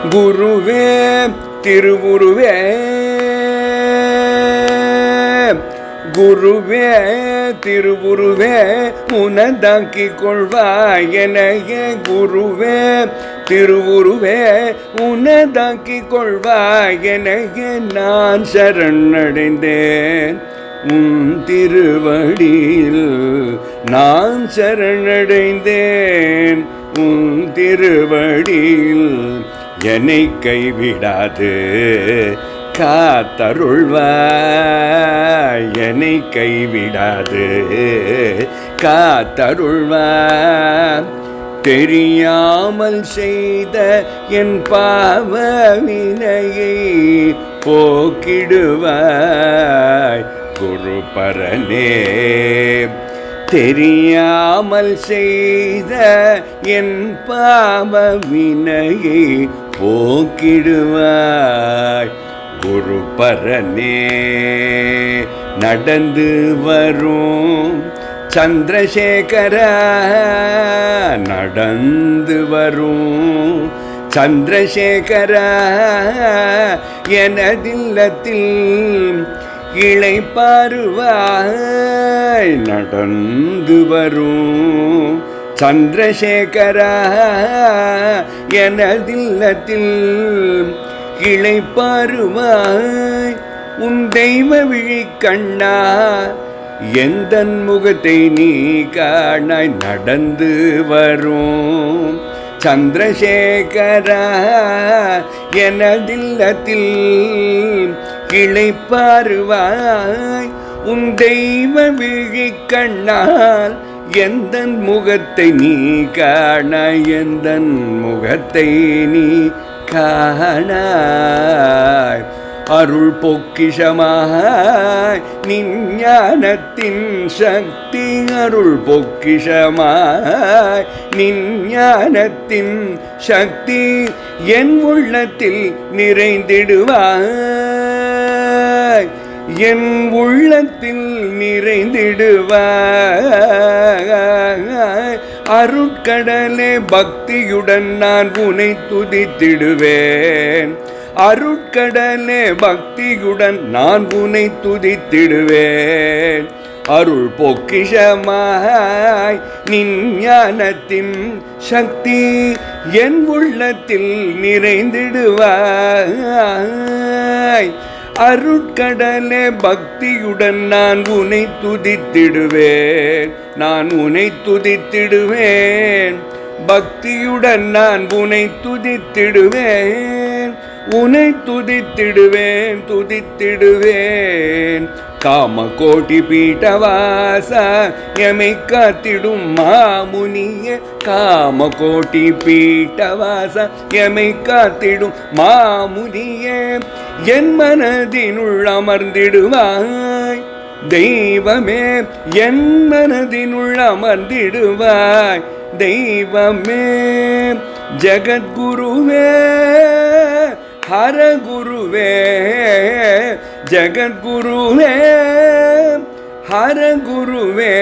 குருவே திருவுருவே குருவே திருவுருவே உனதாக்கிக் கொள்வாய் எனையே குருவே திருவுருவே உனதாக்கிக் கொள்வாய் எனையே நான் சரணடைந்தேன் உன் திருவடியில் நான் சரணடைந்தேன் உன் திருவடியில் என்னை கைவிடாது காத்தருள்வாய் என்னை கைவிடாது காத்தருள்வாய் தெரியாமல் செய்த என் பாவவினையை போக்கிடுவாய் குருபரனே தெரியாமல் செய்த என் பாவவினையை போக்கிடுவாய் குருபரனே நடந்து வரும் சந்திரசேகரா நடந்து வரும் சந்திரசேகரா எனதில்லத்தில் இளைப்பாறுவாய் நடந்து வரும் சந்திரசேகரா எனதில்லத்தில் இளைப்பாறுவாய் உன் தெய்வ விழி கண்ணா எந்தன் முகத்தை நீ காணாய் நடந்து வரும் சந்திரசேகரா எனதில்லத்தில் இளைப்பாறுவாய் உன் தெய்வ விழி கண்ணால் எந்தன் முகத்தை நீ காணாய் எந்தன் முகத்தை நீ காணாய் அருள் பொக்கிஷமாய் நிஞானத்தின் சக்தி அருள் பொக்கிஷமாய் நிஞானத்தின் சக்தி என் உள்ளத்தில் நிறைந்திடுவாய் என் உள்ளத்தில் நிறைந்திடுவாய் அருட்கடலே பக்தியுடன் நான் உனை துதித்திடுவேன் அருட்கடலே பக்தியுடன் நான் உனை துதித்திடுவேன் அருள் பொக்கிஷமாய் நிஞானத்தின் சக்தி என் உள்ளத்தில் நிறைந்திடுவாய் அருட்கடலே பக்தியுடன் நான் உனை துதித்திடுவேன் நான் உனை துதித்திடுவேன் பக்தியுடன் நான் உனை துதித்திடுவேன் உனை துதித்திடுவேன் துதித்திடுவேன் காமகோட்டி பீட்டவாசா எமை காத்திடும் மாமுனிய காமகோட்டி பீட்டவாசா எமை காத்திடும் மாமுனிய என் மனதினுள் அமர்ந்திடுவாய் தெய்வமே என் மனதினுள் அமர்ந்திடுவாய் தெய்வமே ஜகத்குருவே ஹரகுருவே ஜகத்குருவே ஹரகுருவே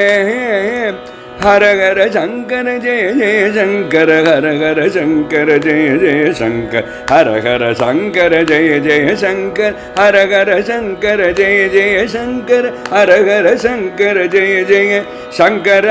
ஹரஹர சங்கர ஜெய ஜெய சங்கர ஹரஹர சங்கர ஜெய ஜெய சங்கர் ஹரஹர சங்கர ஜெய ஜெய சங்கர் ஹரஹர சங்கர ஜெய ஜெய சங்கர் ஹரஹர சங்கர ஜெய ஜெய சங்கர